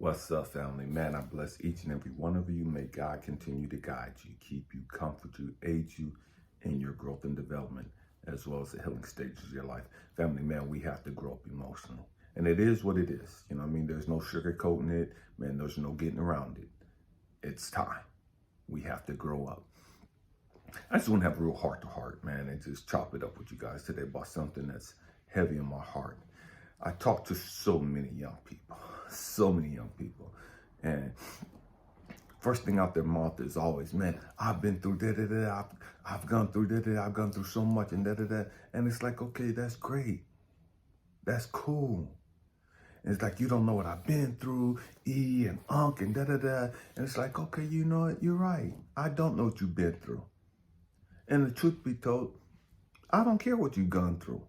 What's up, family? Man, I bless each and every one of you. May God continue to guide you, keep you, comfort you, aid you in your growth and development, as well as the healing stages of your life. Family, man, we have to grow up emotionally. And it is what it is. You know what I mean? There's no sugarcoating it. Man, there's no getting around it. It's time. We have to grow up. I just want to have a real heart-to-heart, man, and just chop it up with you guys today about something that's heavy in my heart. I talk to so many young people, and first thing out their mouth is always, man, I've been through da-da-da, I've gone through da-da-da, I've gone through so much and da-da-da, and it's like, okay, that's great, that's cool. And it's like, you don't know what I've been through, and and da-da-da, and it's like, okay, you know what, you're right, I don't know what you've been through. And the truth be told, I don't care what you've gone through.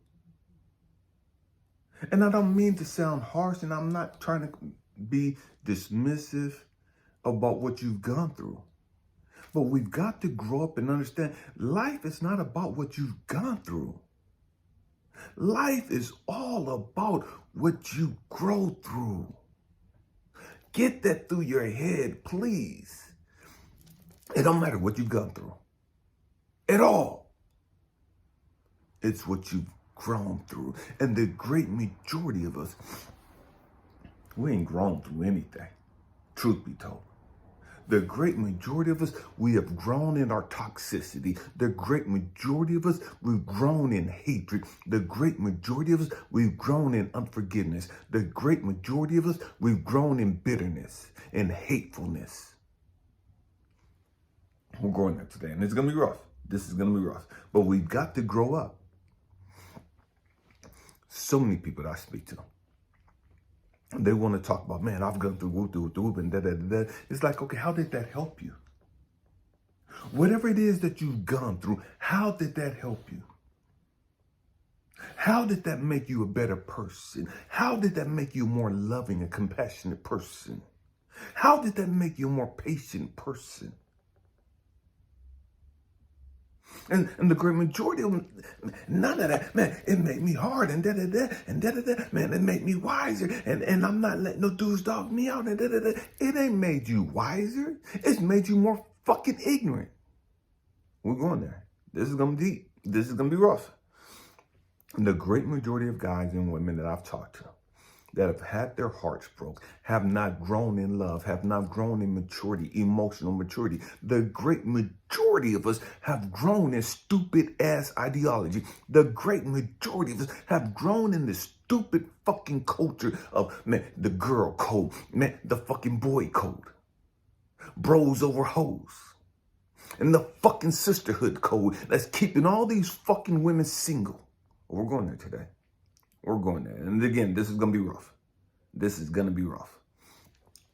And I don't mean to sound harsh, and I'm not trying to be dismissive about what you've gone through. But we've got to grow up and understand life is not about what you've gone through. Life is all about what you grow through. Get that through your head, please. It don't matter what you've gone through at all. It's what you've grown through. And the great majority of us, we ain't grown through anything, truth be told. The great majority of us, we have grown in our toxicity. The great majority of us, we've grown in hatred. The great majority of us, we've grown in unforgiveness. The great majority of us, we've grown in bitterness and hatefulness. We're growing there today, and it's going to be rough. This is going to be rough. But we've got to grow up. So many people that I speak to, they want to talk about, man, I've gone through whoop, and da-da-da-da. It's like, okay, how did that help you? Whatever it is that you've gone through, how did that help you? How did that make you a better person? How did that make you a more loving and compassionate person? How did that make you a more patient person? And the great majority of them, none of that, man, it made me hard and da-da-da, and da-da-da, man, it made me wiser, and I'm not letting no dudes dog me out, and da-da-da. It ain't made you wiser. It's made you more fucking ignorant. We're going there. This is going to be deep. This is going to be rough. The great majority of guys and women that I've talked to that have had their hearts broke, have not grown in love, have not grown in maturity, emotional maturity. The great majority of us have grown in stupid ass ideology. The great majority of us have grown in this stupid fucking culture of, man, the girl code, man, the fucking boy code, bros over hoes, and the fucking sisterhood code that's keeping all these fucking women single. We're going there today. We're going there. And again, this is going to be rough. This is going to be rough.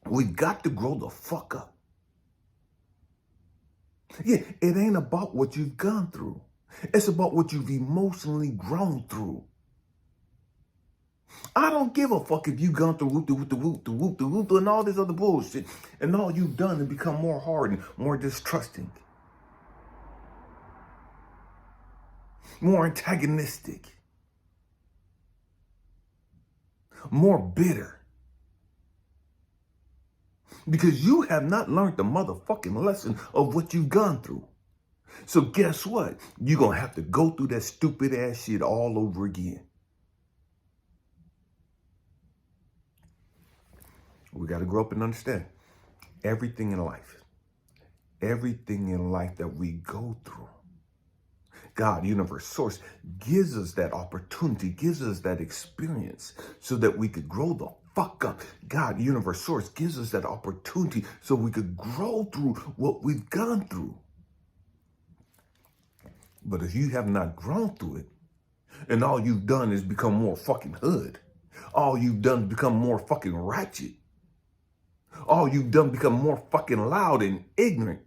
We've got to grow the fuck up. Yeah, it ain't about what you've gone through. It's about what you've emotionally grown through. I don't give a fuck if you've gone through whoop, and all this other bullshit, and all you've done is become more hardened, more distrusting, more antagonistic, more bitter. Because you have not learned the motherfucking lesson of what you've gone through. So guess what? You're going to have to go through that stupid ass shit all over again. We got to grow up and understand everything in life that we go through, God, universe, source, gives us that opportunity, gives us that experience so that we could grow the fuck up. God, universe, source, gives us that opportunity so we could grow through what we've gone through. But if you have not grown through it, and all you've done is become more fucking hood, all you've done is become more fucking ratchet, all you've done become more fucking loud and ignorant,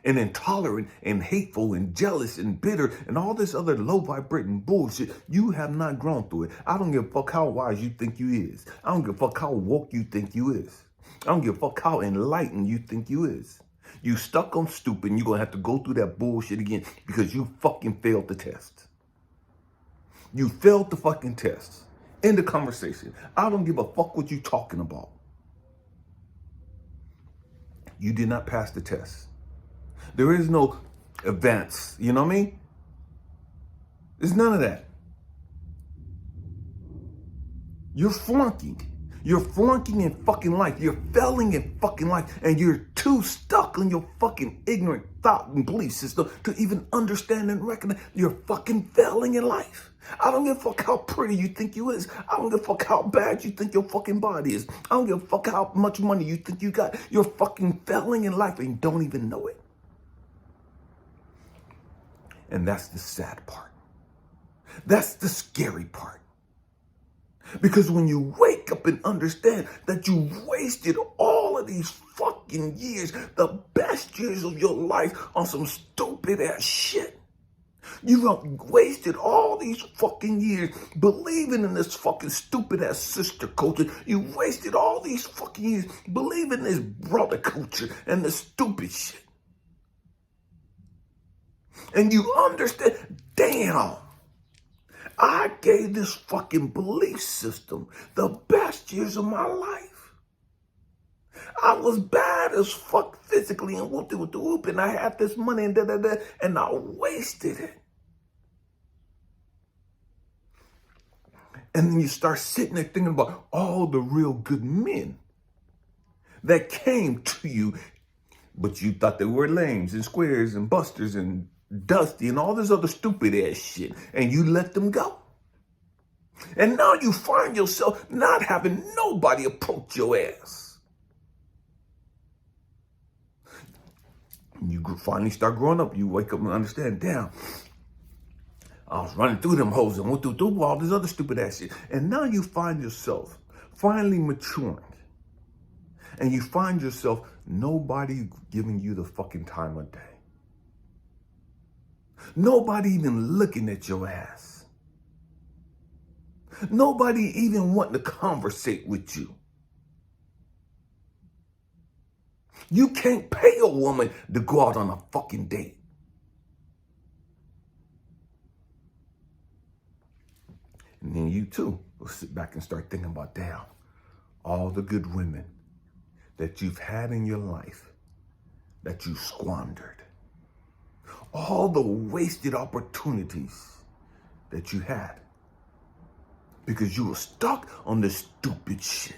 and intolerant and hateful and jealous and bitter and all this other low vibrating bullshit, you have not grown through it. I don't give a fuck how wise you think you is. I don't give a fuck how woke you think you is. I don't give a fuck how enlightened you think you is. You stuck on stupid, and you're going to have to go through that bullshit again because you fucking failed the test. You failed the fucking test. End the conversation. I don't give a fuck what you talking about. You did not pass the test. There is no advance. You know what I mean? There's none of that. You're flunking. You're flunking in fucking life. You're failing in fucking life. And you're too stuck in your fucking ignorant thought and belief system to even understand and recognize you're fucking failing in life. I don't give a fuck how pretty you think you is. I don't give a fuck how bad you think your fucking body is. I don't give a fuck how much money you think you got. You're fucking failing in life and you don't even know it. And that's the sad part. That's the scary part. Because when you wake up and understand that you wasted all of these fucking years, the best years of your life, on some stupid ass shit. You wasted all these fucking years believing in this fucking stupid ass sister culture. You wasted all these fucking years believing in this brother culture and this stupid shit. And you understand, damn. I gave this fucking belief system the best years of my life. I was bad as fuck physically and whoop, and I had this money and and I wasted it. And then you start sitting there thinking about all the real good men that came to you, but you thought they were lames and squares and busters and dusty and all this other stupid ass shit, and you let them go. And now you find yourself not having nobody approach your ass. You finally start growing up. You wake up and understand, damn, I was running through them hoes and went through all this other stupid ass shit. And now you find yourself finally maturing. And you find yourself nobody giving you the fucking time of day. Nobody even looking at your ass. Nobody even wanting to conversate with you. You can't pay a woman to go out on a fucking date. And then you too will sit back and start thinking about, damn, all the good women that you've had in your life that you squandered. All the wasted opportunities that you had because you were stuck on this stupid shit.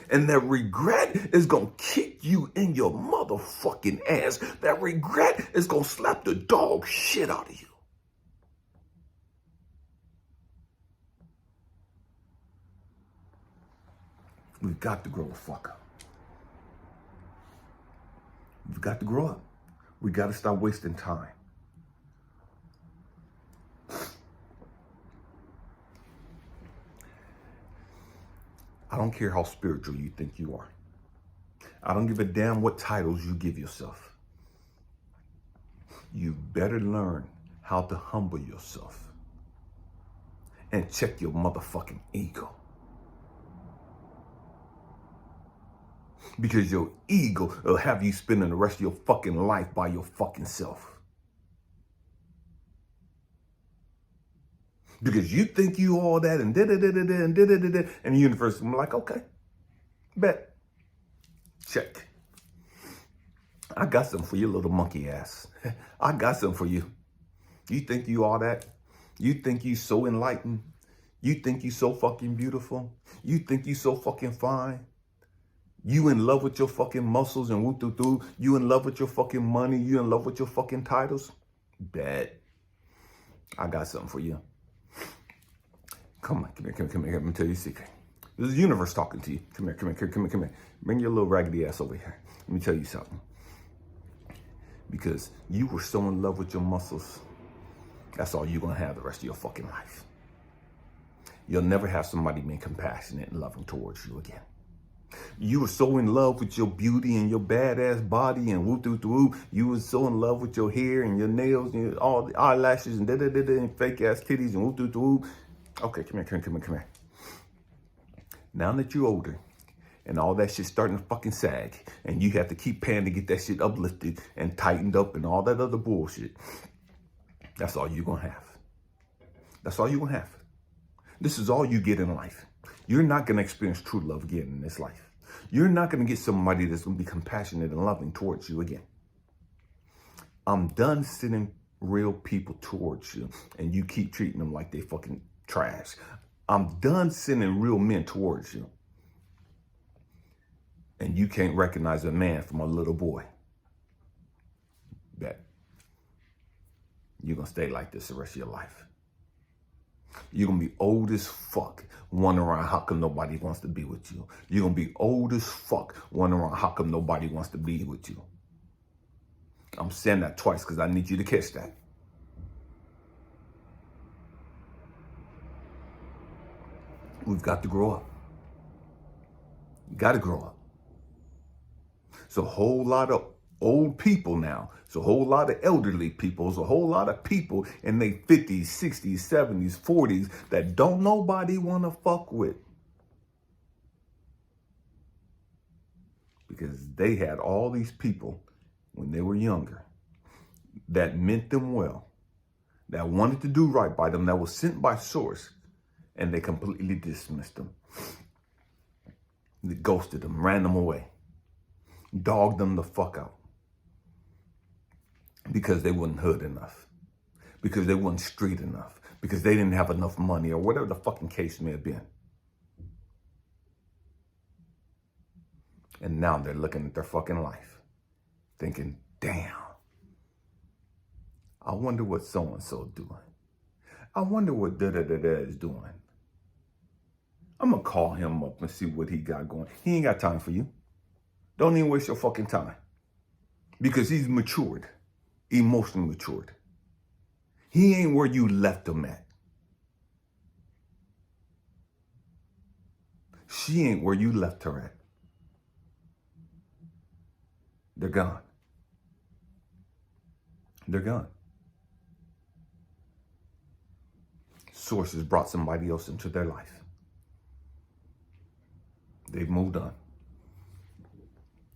And that regret is going to kick you in your motherfucking ass. That regret is going to slap the dog shit out of you. We've got to grow the fuck up. We've got to grow up. We got to stop wasting time. I don't care how spiritual you think you are. I don't give a damn what titles you give yourself. You better learn how to humble yourself and check your motherfucking ego. Because your ego will have you spending the rest of your fucking life by your fucking self. Because you think you all that and and the universe is like, okay, bet, check. I got something for you, little monkey ass. I got something for you. You think you all that? You think you so enlightened? You think you so fucking beautiful? You think you so fucking fine? You in love with your fucking muscles and woo-doo-doo? You in love with your fucking money? You in love with your fucking titles? Bet. I got something for you. Come on, come here. Let me tell you a secret. This is the universe talking to you. Come here. Bring your little raggedy ass over here. Let me tell you something. Because you were so in love with your muscles, that's all you're going to have the rest of your fucking life. You'll never have somebody being compassionate and loving towards you again. You were so in love with your beauty and your badass body and woo-doo-doo. You were so in love with your hair and your nails and all the eyelashes and and fake ass titties and woo-doo-doo. Okay, come here. Now that you're older and all that shit's starting to fucking sag and you have to keep paying to get that shit uplifted and tightened up and all that other bullshit, that's all you're going to have. That's all you're going to have. This is all you get in life. You're not going to experience true love again in this life. You're not going to get somebody that's going to be compassionate and loving towards you again. I'm done sending real people towards you and you keep treating them like they fucking trash. I'm done sending real men towards you and you can't recognize a man from a little boy. Bet you're going to stay like this the rest of your life. You're going to be old as fuck, wondering around how come nobody wants to be with you. You're going to be old as fuck, wondering around how come nobody wants to be with you. I'm saying that twice because I need you to catch that. We've got to grow up. You got to grow up. It's a whole lot of old people now. It's a whole lot of elderly people. It's a whole lot of people in their 50s, 60s, 70s, 40s that don't nobody want to fuck with. Because they had all these people when they were younger that meant them well, that wanted to do right by them, that was sent by source, and they completely dismissed them. They ghosted them, ran them away, dogged them the fuck out. Because they weren't hood enough, because they weren't street enough, because they didn't have enough money, or whatever the fucking case may have been. And now they're looking at their fucking life, thinking, damn, I wonder what so-and-so doing. I wonder what da-da-da-da is doing. I'm going to call him up and see what he got going. He ain't got time for you. Don't even waste your fucking time. Because he's matured, emotionally matured. He ain't where you left him at. She ain't where you left her at. They're gone. They're gone. Sources brought somebody else into their life. They've moved on.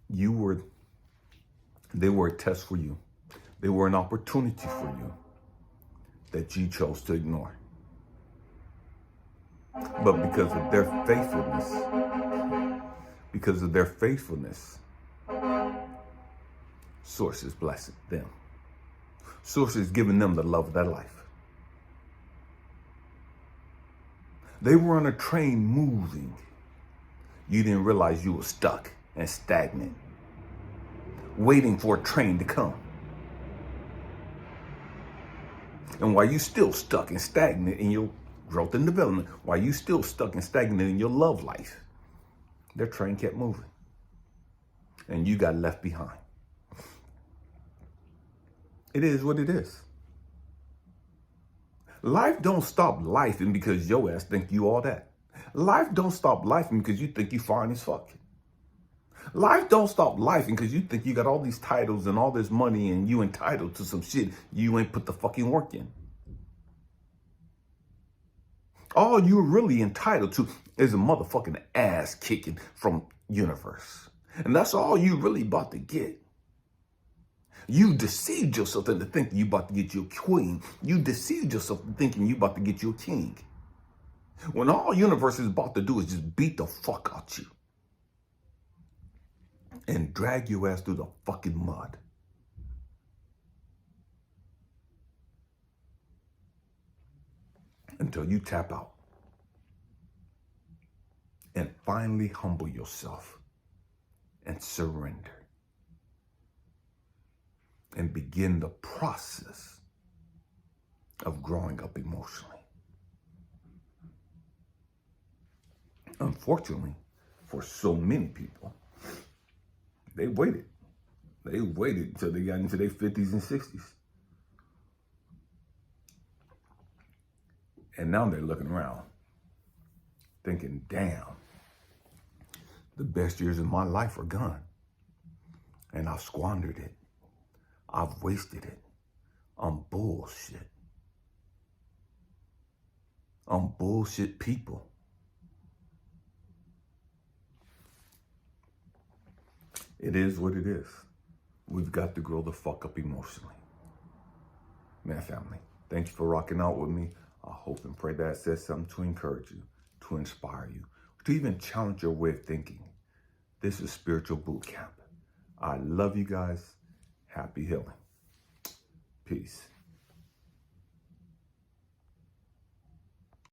They were a test for you. They were an opportunity for you that you chose to ignore. But because of their faithfulness, Source is blessing them. Source is giving them the love of their life. They were on a train moving. You didn't realize you were stuck and stagnant, waiting for a train to come. And while you still stuck and stagnant in your growth and development, while you still stuck and stagnant in your love life, their train kept moving. And you got left behind. It is what it is. Life don't stop lifing because your ass think you all that. Life don't stop lifing because you think you fine as fuck. Life don't stop lifing because you think you got all these titles and all this money and you entitled to some shit you ain't put the fucking work in. All you're really entitled to is a motherfucking ass kicking from universe. And that's all you really about to get. You deceived yourself into thinking you about to get your queen. You deceived yourself into thinking you about to get your king. When all universe is about to do is just beat the fuck out you. And drag your ass through the fucking mud. Until you tap out. And finally humble yourself. And surrender. And begin the process of growing up emotionally. Unfortunately, for so many people, they waited. They waited until they got into their 50s and 60s. And now they're looking around, thinking, damn, the best years of my life are gone. And I've squandered it. I've wasted it on bullshit. On bullshit people. It is what it is. We've got to grow the fuck up emotionally. Man, family, thank you for rocking out with me. I hope and pray that says something to encourage you, to inspire you, to even challenge your way of thinking. This is Spiritual Boot Camp. I love you guys. Happy healing. Peace.